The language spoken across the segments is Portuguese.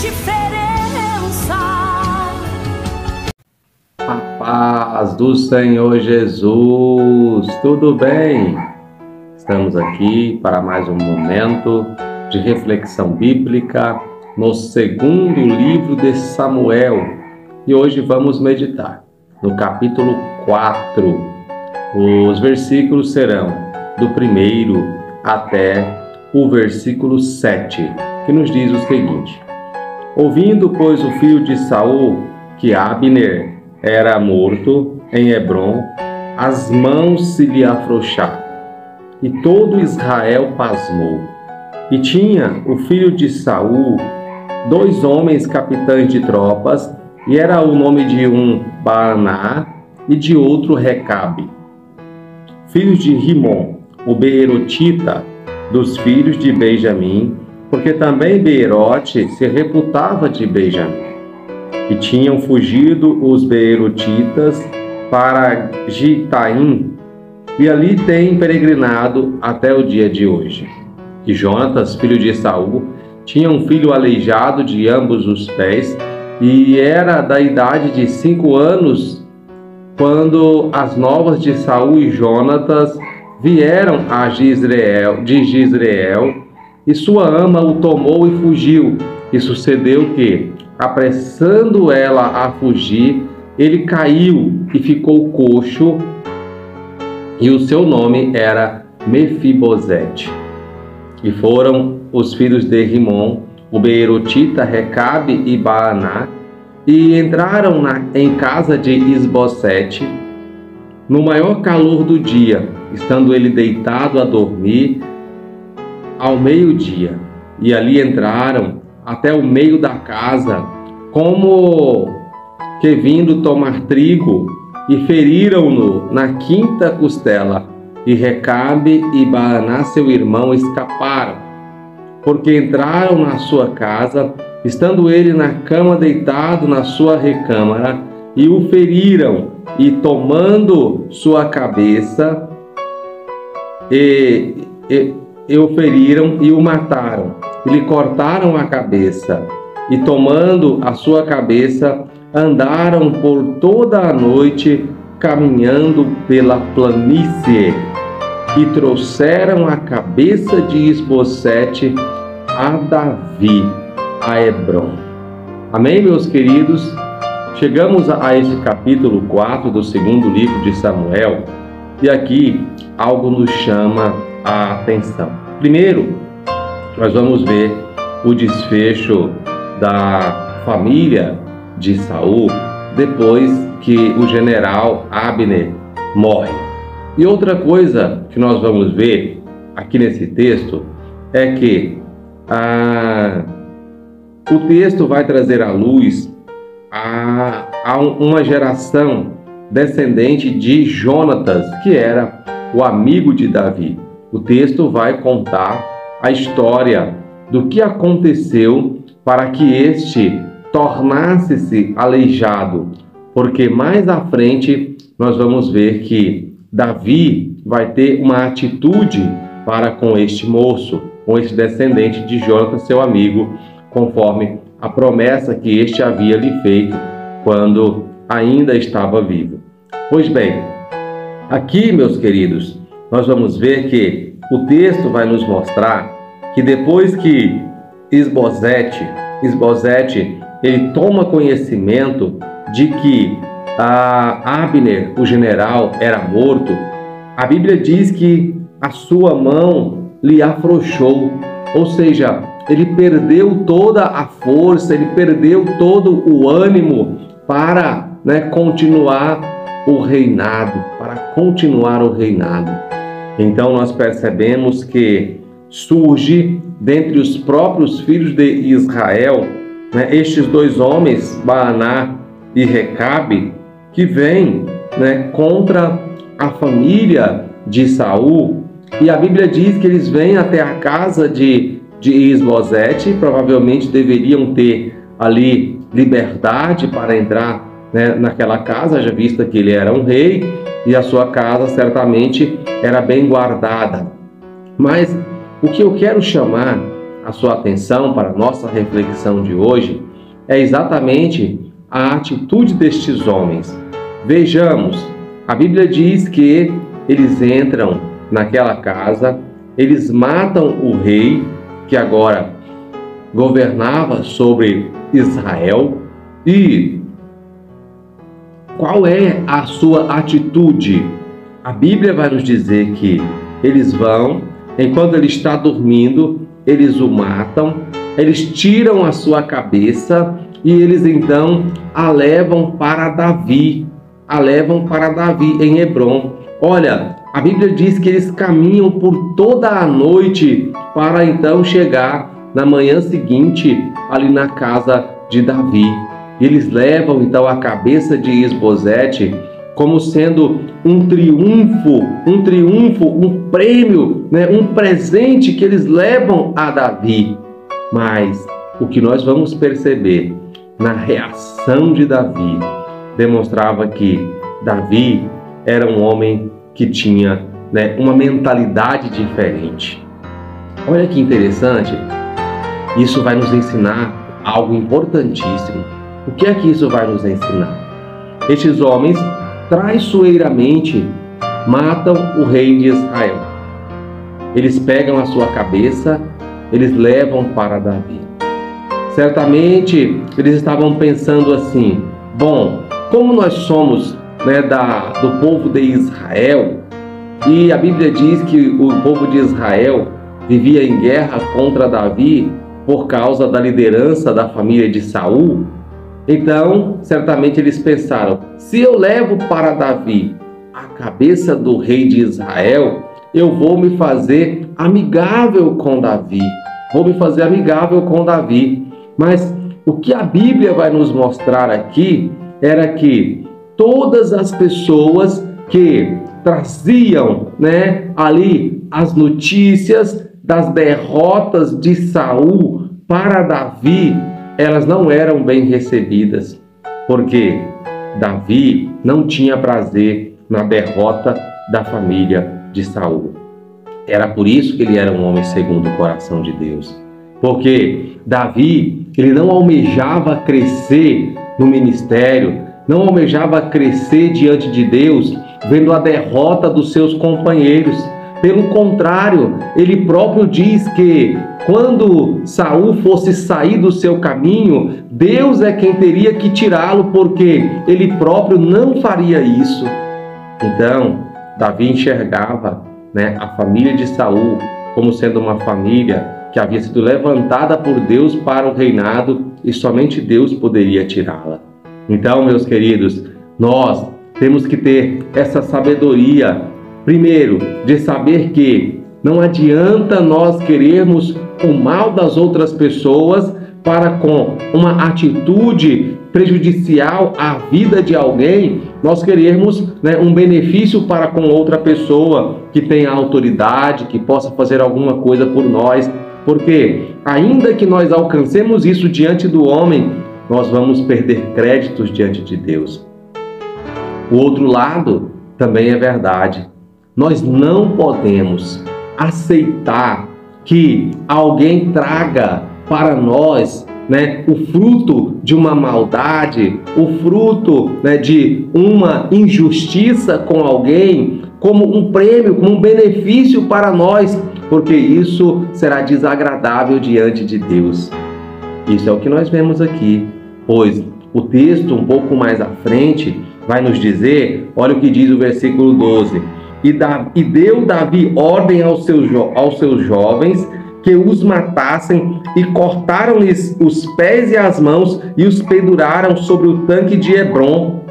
diferença. A paz do Senhor Jesus, tudo bem? Estamos aqui para mais um momento de reflexão bíblica no segundo livro de Samuel e hoje vamos meditar no capítulo 4. Os versículos serão do 1º até o versículo 7, que nos diz o seguinte: Ouvindo, pois, o filho de Saul que Abner era morto em Hebrom, as mãos se lhe afrouxaram, e todo Israel pasmou. E tinha o filho de Saul 2 homens capitães de tropas, e era o nome de um Baaná e de outro Recabe, filhos de Rimon, o beerotita, dos filhos de Benjamim, porque também Beerote se reputava de Benjamim. E tinham fugido os beerotitas para Gitaim, e ali têm peregrinado até o dia de hoje. E Jonatas, filho de Saul, tinha um filho aleijado de ambos os pés, e era da idade de 5 anos, quando as novas de Saul e Jonatas vieram de Jezreel, e sua ama o tomou e fugiu. E sucedeu que, apressando ela a fugir, ele caiu e ficou coxo, e o seu nome era Mefibosete. E foram os filhos de Rimon, o beerotita, Recabe e Baaná, e entraram em casa de Isbosete no maior calor do dia, estando ele deitado a dormir ao meio-dia. E ali entraram até o meio da casa, como que vindo tomar trigo, e feriram-no na 5ª costela. E Recabe e Baaná, seu irmão, escaparam, porque entraram na sua casa, estando ele na cama deitado na sua recâmara, e o feriram, e tomando sua cabeça, e o feriram e o mataram. E lhe cortaram a cabeça, e tomando a sua cabeça, andaram por toda a noite, caminhando pela planície, e trouxeram a cabeça de Isbosete a Davi, a Hebrom. Amém, meus queridos? Chegamos a este capítulo 4 do segundo livro de Samuel, e aqui algo nos chama a atenção. Primeiro, nós vamos ver o desfecho da família de Saul depois que o general Abner morre. E outra coisa que nós vamos ver aqui nesse texto é que o texto vai trazer à luz a uma geração descendente de Jonatas, que era o amigo de Davi. O texto vai contar a história do que aconteceu para que este tornasse-se aleijado, porque mais à frente nós vamos ver que Davi vai ter uma atitude para com este moço, com este descendente de Jonatas, seu amigo, conforme a promessa que este havia lhe feito quando ainda estava vivo. Pois bem, aqui, meus queridos, nós vamos ver que o texto vai nos mostrar que depois que Isbosete ele toma conhecimento de que Abner, o general, era morto, a Bíblia diz que a sua mão lhe afrouxou, ou seja, ele perdeu toda a força, ele perdeu todo o ânimo para continuar o reinado, Então nós percebemos que surge dentre os próprios filhos de Israel, estes 2 homens, Baaná e Recabe, que vêm contra a família de Saul, e a Bíblia diz que eles vêm até a casa de Isbosete, provavelmente deveriam ter ali liberdade para entrar naquela casa, já vista que ele era um rei, e a sua casa certamente era bem guardada. Mas o que eu quero chamar a sua atenção para a nossa reflexão de hoje é exatamente a atitude destes homens. Vejamos, a Bíblia diz que eles entram naquela casa, eles matam o rei que agora governava sobre Israel. E qual é a sua atitude? A Bíblia vai nos dizer que eles vão, enquanto ele está dormindo, eles o matam, eles tiram a sua cabeça e eles então a levam para Davi, em Hebrom. Olha, a Bíblia diz que eles caminham por toda a noite para então chegar na manhã seguinte ali na casa de Davi. Eles levam então a cabeça de Isbosete como sendo um triunfo, um prêmio, um presente que eles levam a Davi. Mas o que nós vamos perceber na reação de Davi demonstrava que Davi era um homem que tinha uma mentalidade diferente. Olha que interessante, isso vai nos ensinar algo importantíssimo. O que é que isso vai nos ensinar? Estes homens traiçoeiramente matam o rei de Israel. Eles pegam a sua cabeça, eles levam para Davi. Certamente eles estavam pensando assim: bom, como nós somos do povo de Israel, e a Bíblia diz que o povo de Israel vivia em guerra contra Davi por causa da liderança da família de Saul, então certamente eles pensaram: se eu levo para Davi a cabeça do rei de Israel, eu vou me fazer amigável com Davi. Mas o que a Bíblia vai nos mostrar aqui era que todas as pessoas que traziam ali as notícias das derrotas de Saul para Davi, elas não eram bem recebidas, porque Davi não tinha prazer na derrota da família de Saul. Era por isso que ele era um homem segundo o coração de Deus, porque Davi, ele não almejava crescer no ministério, não almejava crescer diante de Deus, vendo a derrota dos seus companheiros. Pelo contrário, ele próprio diz que quando Saul fosse sair do seu caminho, Deus é quem teria que tirá-lo, porque ele próprio não faria isso. Então, Davi enxergava a família de Saul como sendo uma família que havia sido levantada por Deus para o reinado e somente Deus poderia tirá-la. Então, meus queridos, nós temos que ter essa sabedoria, primeiro, de saber que não adianta nós querermos o mal das outras pessoas para, com uma atitude prejudicial à vida de alguém, nós querermos um benefício para com outra pessoa que tenha autoridade, que possa fazer alguma coisa por nós, porque ainda que nós alcancemos isso diante do homem, nós vamos perder créditos diante de Deus. O outro lado também é verdade. Nós não podemos aceitar que alguém traga para nós o fruto de uma maldade, o fruto de uma injustiça com alguém, como um prêmio, como um benefício para nós, porque isso será desagradável diante de Deus. Isso é o que nós vemos aqui, pois o texto um pouco mais à frente vai nos dizer, olha o que diz o versículo 12: E deu Davi ordem aos seus jovens que os matassem, e cortaram-lhes os pés e as mãos e os penduraram sobre o tanque de Hebrom.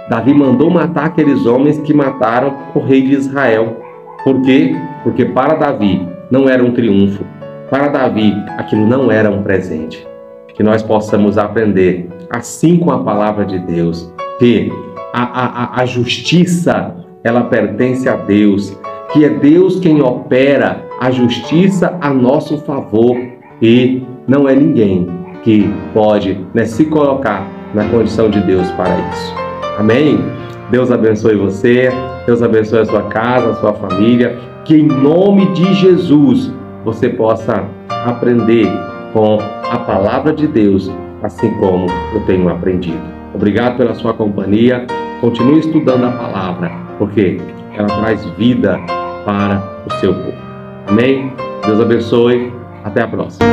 Davi mandou matar aqueles homens que mataram o rei de Israel. Por quê? Porque para Davi não era um triunfo. Para Davi aquilo não era um presente. Que nós possamos aprender, assim com a palavra de Deus, que a justiça, ela pertence a Deus, que é Deus quem opera a justiça a nosso favor, e não é ninguém que pode se colocar na condição de Deus para isso. Amém? Deus abençoe você, Deus abençoe a sua casa, a sua família, que em nome de Jesus você possa aprender com a palavra de Deus, assim como eu tenho aprendido. Obrigado pela sua companhia. Continue estudando a palavra, porque ela traz vida para o seu povo. Amém? Deus abençoe. Até a próxima.